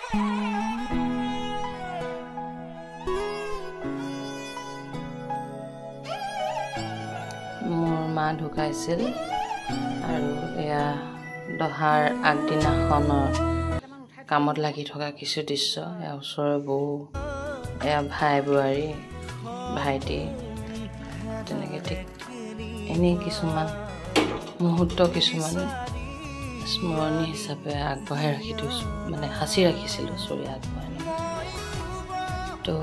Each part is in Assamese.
মোৰ মা ঢুকাইছিল আৰু এয়া দহাৰ আগদিনাখনৰ কামত লাগি থকা কিছু দৃশ্য। এয়া ওচৰৰ বৌ, এয়া ভাই বোৱাৰী, ভাইটি, তেনেকৈ ঠিক এনেই কিছুমান মুহূৰ্ত কিছুমান স্মৰণীয় হিচাপে আগবঢ়াই ৰাখি থৈছোঁ, মানে সাঁচি ৰাখিছিলোঁ চৰি আগবঢ়াই। তো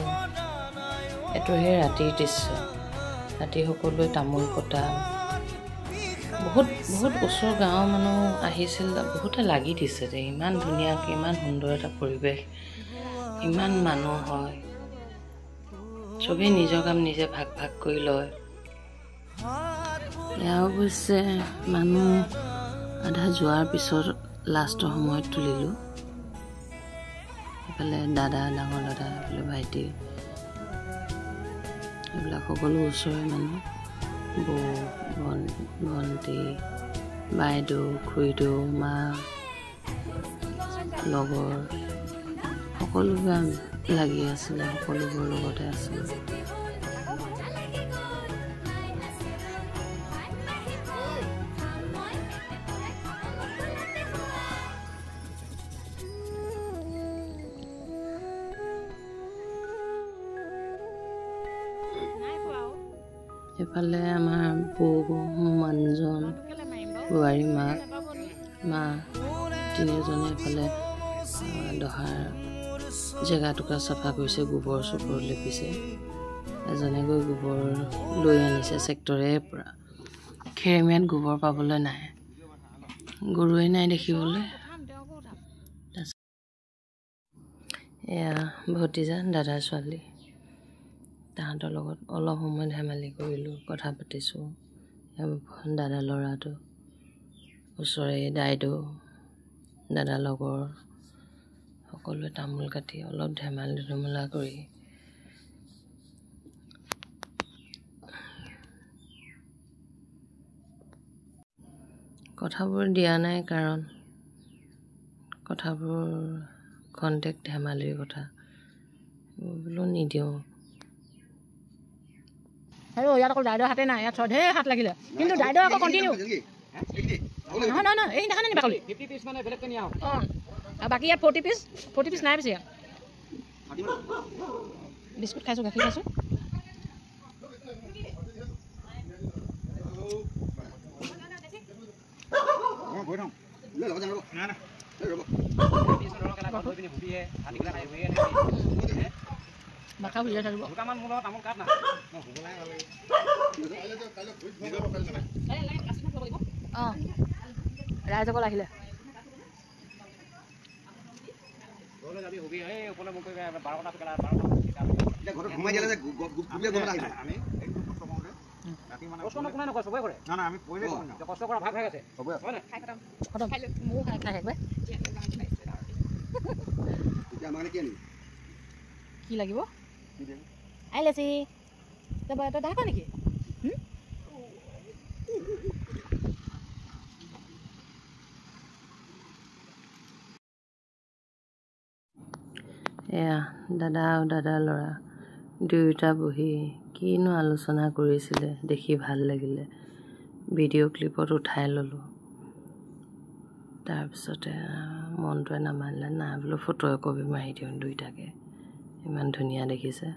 এইটো সেই ৰাতিৰ দৃশ্য। ৰাতি সকলোৱে তামোল কটা, বহুত ওচৰৰ গাঁৱৰ মানুহ আহিছিল, বহুতে লাগি দিছে যে ইমান ধুনীয়াকৈ, ইমান সুন্দৰ এটা পৰিৱেশ, ইমান মানুহ হয়, চবেই নিজৰ কাম নিজে ভাগ ভাগ কৰি লয়। এয়া অৱশ্যে মানুহ আধা যোৱাৰ পিছত লাষ্টৰ সময়ত তুলিলোঁ। এইফালে দাদা, ডাঙৰ দাদা, এইফালে ভাইটি, এইবিলাক সকলো ওচৰৰে মানুহ, বৌ, ভণ্টি, বাইদেউ, খুৰীদেউ, মা, লগৰ, সকলোবোৰ লাগি আছিলে, সকলোবোৰ লগতে আছিলে। এইফালে আমাৰ বৌ, মানুহজন, বোৱাৰী মাক, মা তিনিওজনে এইফালে দহাৰ জেগাটুকুৰা চাফা কৰিছে, গোবৰ চোবৰ লেপিছে। এজনে গৈ গোবৰ লৈ আনিছে চেক্টৰেৰ পৰা। খেৰমীয়াত গোবৰ পাবলৈ নাই, গৰুৱে নাই দেখিবলৈ। এয়া ভতিজা, দাদাৰ ছোৱালী, তাহাঁতৰ লগত অলপ সময় ধেমালি কৰিলোঁ, কথা পাতিছোঁ। দাদা ল'ৰাটো, ওচৰে দাইদেউ, দাদা লগৰ, সকলোৱে তামোল কাটি অলপ ধেমালি ধুমলা কৰি কথাবোৰ দিয়া নাই, কাৰণ কথাবোৰ খন্তেক ধেমালিৰ কথা, বোলো নিদিওঁ। আৰু ইয়াত অকল দাইদেউৰ হাতে নাই, ইয়াত ঢেৰ হাত লাগিলে, কিন্তু দাইদেউ আকৌ কণ্টিনিউ। নহয়, এই দেখা নাই নি বাকলি? 50 পিচ মানে বেলেগকৈ নিয়া। অঁ, আৰু বাকী ইয়াত 40 পিচ নাই পিছে। বিস্কুট খাইছোঁ, গাখীৰ খাইছোঁ। মাখা বুজিয়াই থাকিব। অঁ, ৰাইজকল আহিলে। কি লাগিব আহিলে চি তই দেখা নেকি? এয়া দাদা আৰু দাদাৰ ল'ৰা দুয়োটা বহি কিনো আলোচনা কৰিছিলে দেখি ভাল লাগিলে। ভিডিঅ' ক্লিপত উঠাই ল'লোঁ। তাৰপিছতে মনটোৱে নামানিলে, নাই বোলো ফটো একপি মাৰি দিওঁ দুইটাকে, ইমান ধুনীয়া দেখিছে।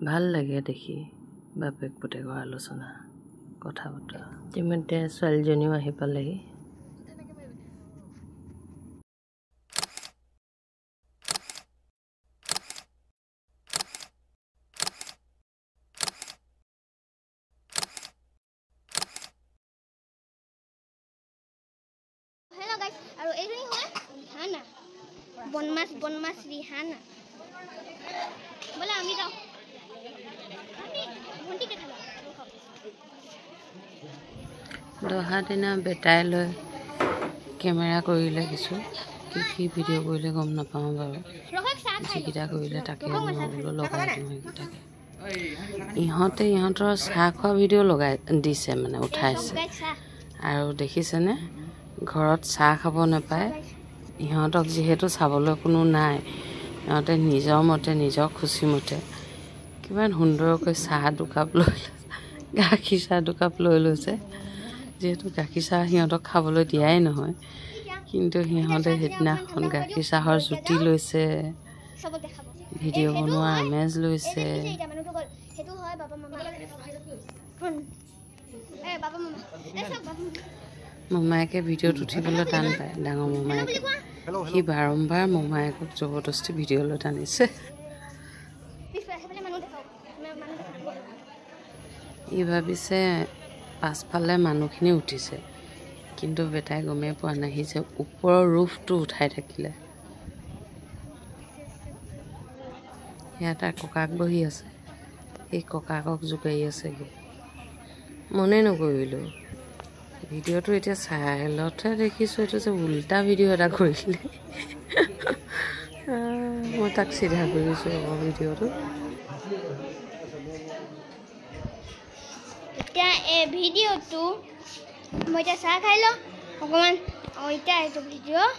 ভাল লাগে দেখি বাপেক পুতেকৰ আলোচনা, কথা বতৰা। ইতিমধ্যে ছোৱালীজনীও আহি পালেহি। আৰু এইজনী হয় ৰিহানা, বনমাছ ৰিহানা। বোলে আমি যাওঁ। দহা দিনা বেটাই লৈ কেমেৰা কৰিলে কিছু, কি ভিডিঅ' কৰিলে গম নাপাওঁ বাৰু। যিকেইটা কৰিলে তাকে মই বোলো লগাই দিওঁ সেইকেইটাকে। ইহঁতৰ চাহ খোৱা ভিডিঅ' লগাই দিছে, মানে উঠাইছে। আৰু দেখিছেনে, ঘৰত চাহ খাব নাপায়, ইহঁতক যিহেতু চাবলৈ কোনো নাই, ইহঁতে নিজৰ মতে নিজৰ খুচি মতে কিমান সুন্দৰকৈ চাহ দুকাপ লৈ গাখীৰ চাহ দুকাপ লৈ লৈছে। যিহেতু গাখীৰ চাহ সিহঁতক খাবলৈ দিয়াই নহয়, কিন্তু সিহঁতে সেইদিনাখন গাখীৰ চাহৰ জুতি লৈছে, ভিডিঅ' বনোৱাৰ আমেজ লৈছে। মোমায়েকে ভিডিঅ'ত উঠিবলৈ টান পায়। ডাঙৰ মোমায়েকে সি বাৰম্বাৰ মোমায়েকক জবৰদস্তি ভিডিঅ'লৈ টানিছে। ই ভাবিছে পাছফালে মানুহখিনি উঠিছে, কিন্তু বেটাই গমেই পোৱা নাই সি যে ওপৰৰ ৰুফটো উঠাই থাকিলে। সেয়া তাৰ ককাক বহি আছে, সেই ককাকক জোকাৰি আছেগৈ। মনে নকৰিলোঁ ভিডিঅ'টো এতিয়া চাইলতহে দেখিছোঁ, এইটো যে উল্টা ভিডিঅ' এটা কৰিলে। মই তাক চিধা কৰিছোঁ আকৌ ভিডিঅ'টো। এতিয়া এই ভিডিঅ'টো মই এতিয়া চাহ খাই লওঁ অকণমান, এতিয়া এইটো ভিডিঅ'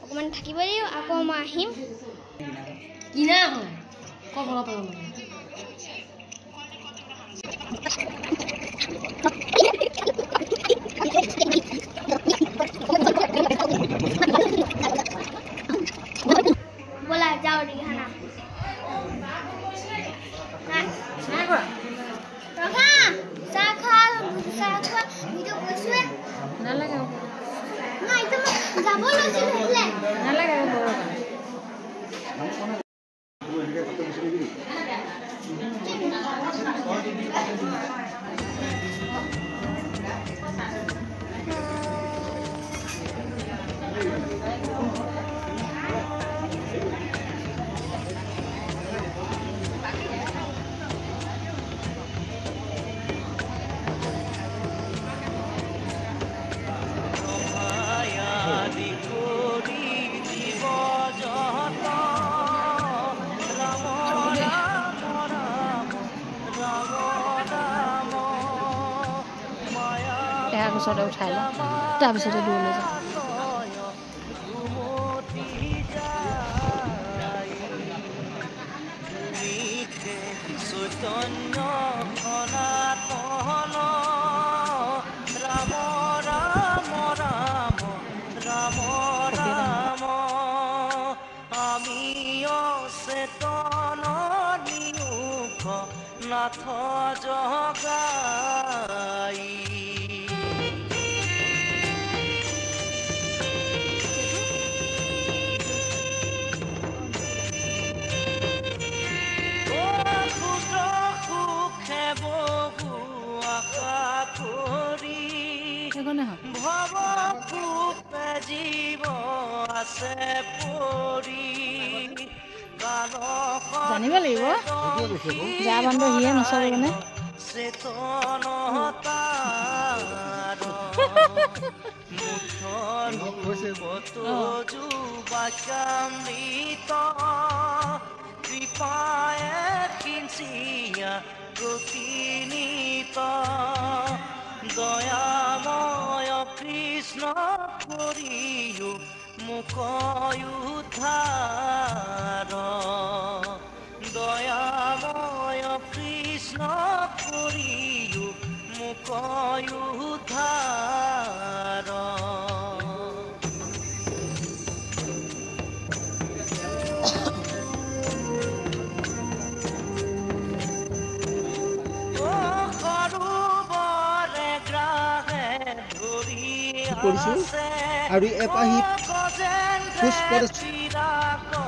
অকণমান থাকিব লাগিব, আকৌ মই আহিম। কিনা হয় ক'ব পাৰোঁ ব'লা যাওঁ ৰিহানা। চাহ খোৱা ভিডিঅ' কৈছোৱে নালাগে নাই, এতিয়া মই যাব লৈছিলোঁ। নালাগে পিছতে উঠাই লওঁ, তাৰপিছতে দূৰলৈ যাওঁ। নাথ জগাই ভৱ জীৱ আছে পৰি জানিব লাগিব যা বান্ধ সিয়ে নচলে মানে কৃপায় কিঞ্চিয়া প্ৰতিনিত দয়াময় কৃষ্ণ কৰিও মুখ উদ্ধাৰ দয়াময় কৃষ্ণ কৰিও মুখ উদ্ধাৰ আৰু এপাহি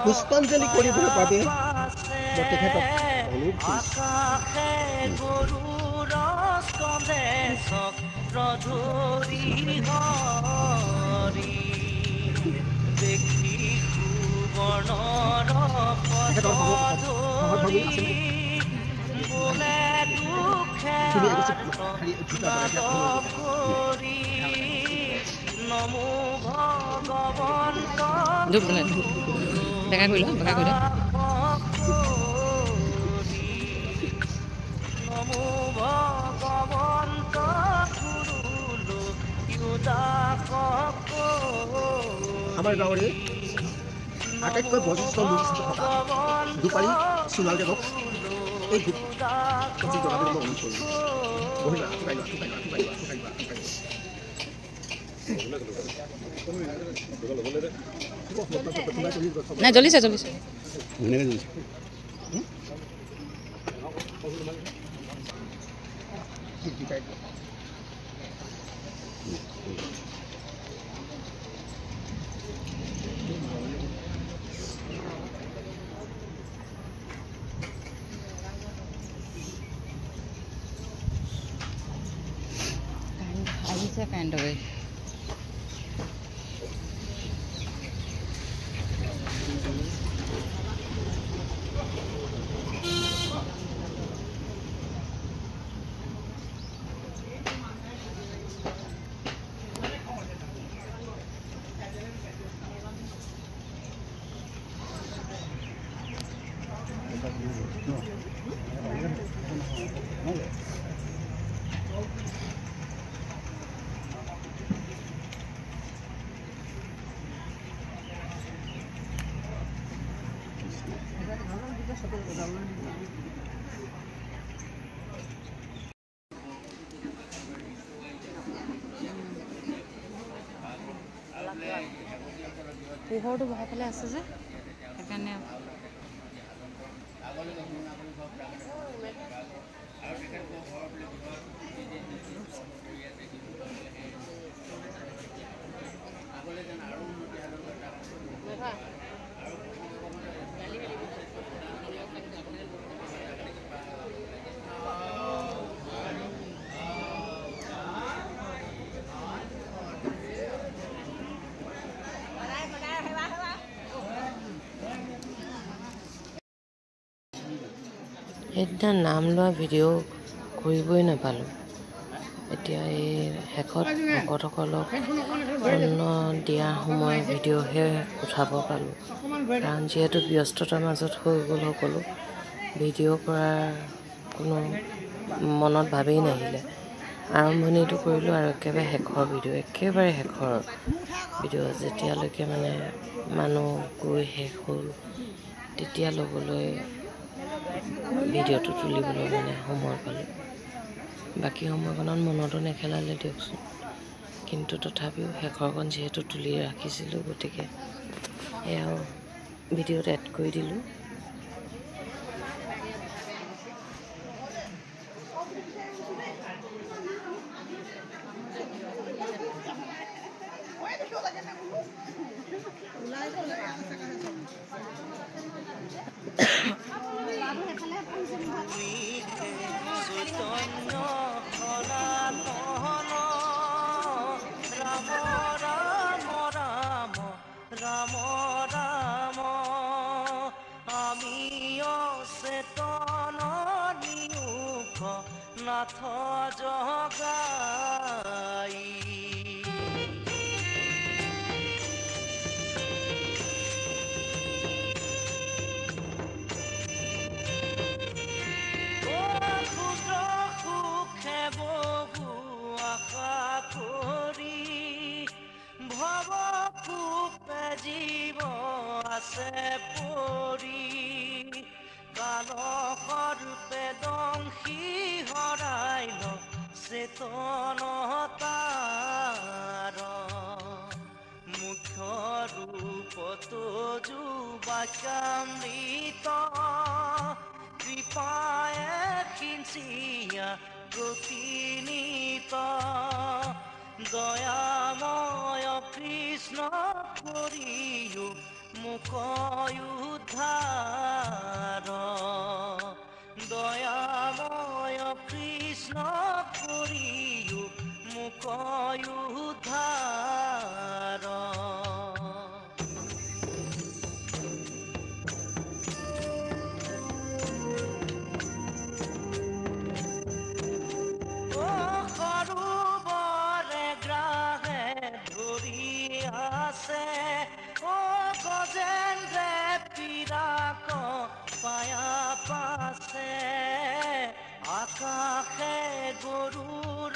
পুষ্পাঞ্জলি কৰিবলৈ বাবে মই তেখেতক নমো ভগৱন্ত বেকা কৰিলোঁ নমো ভগৱন্ত গুৰু আমাৰ গাঁৱৰে আটাইতকৈ বয়োজ্যেষ্ঠ মুখ্য থকা দুপাৰী সোণাল দেৱক এই প্ৰতি জনাবলৈ মই অনুৰোধ কৰিলোঁ। বহিবা, নাই জ্বলিছে জ্বলিছে আহিছে কাইণ্ড অফ পোহৰটো বহাই পেলাই আছে যে সেইকাৰণে সেইদিনা নাম লোৱা ভিডিঅ' কৰিবই নাপালোঁ। এতিয়া এই শেষত ভকতসকলক অন্ন দিয়াৰ সময় ভিডিঅ'হে উঠাব পালোঁ, কাৰণ যিহেতু ব্যস্ততাৰ মাজত হৈ গ'ল সকলো, ভিডিঅ' কৰাৰ কোনো মনত ভাবেই নাহিলে। আৰম্ভণিটো কৰিলোঁ আৰু একেবাৰে শেষৰ ভিডিঅ' যেতিয়ালৈকে মানে মানুহ গৈ শেষ হ'ল তেতিয়া ল'বলৈ ভিডিঅ'টো তুলিবলৈ মানে সময় পালোঁ। বাকী সময়কণত মনতো নেখেলালে দিয়কচোন, কিন্তু তথাপিও শেষৰকণ যিহেতু তুলি ৰাখিছিলোঁ গতিকে এয়াও ভিডিঅ'ত এড কৰি দিলোঁ। ৰাম ৰাম আমি অচেতন নিয়োগ নাথ জগাই সুখে বহু আশা কৰি ভৱ কূপে জীৱ আছে পৰি কালসৰূপে দংশী হৰাইল চেতনতাৰ মুখ্য ৰূপতো যুবাকামৃত কৃপায়ে সিঞ্চিয়া গতিনীত দয়াময় কৃষ্ণ কৰিও মুখ উদ্ধাৰ দয়াময় কৃষ্ণ কৰিও মুখ উদ্ধাৰ গজেন্দ্ৰে পিৰাক পায়া পাছে আকাশে গৰুৰ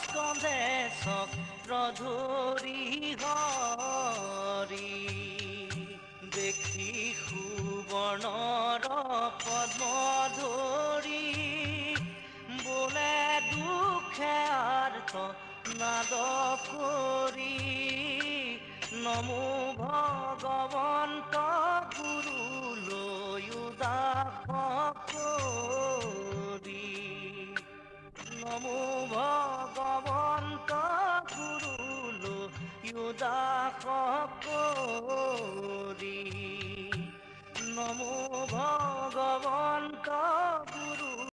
স্কন্ধে চক্ৰ নাদ কৰি নমো ভগৱন্ত গুৰুলৈ উদাস কৰি নমো ভগৱন্ত গুৰুলৈ উদাস কৰি নমো ভগৱন্ত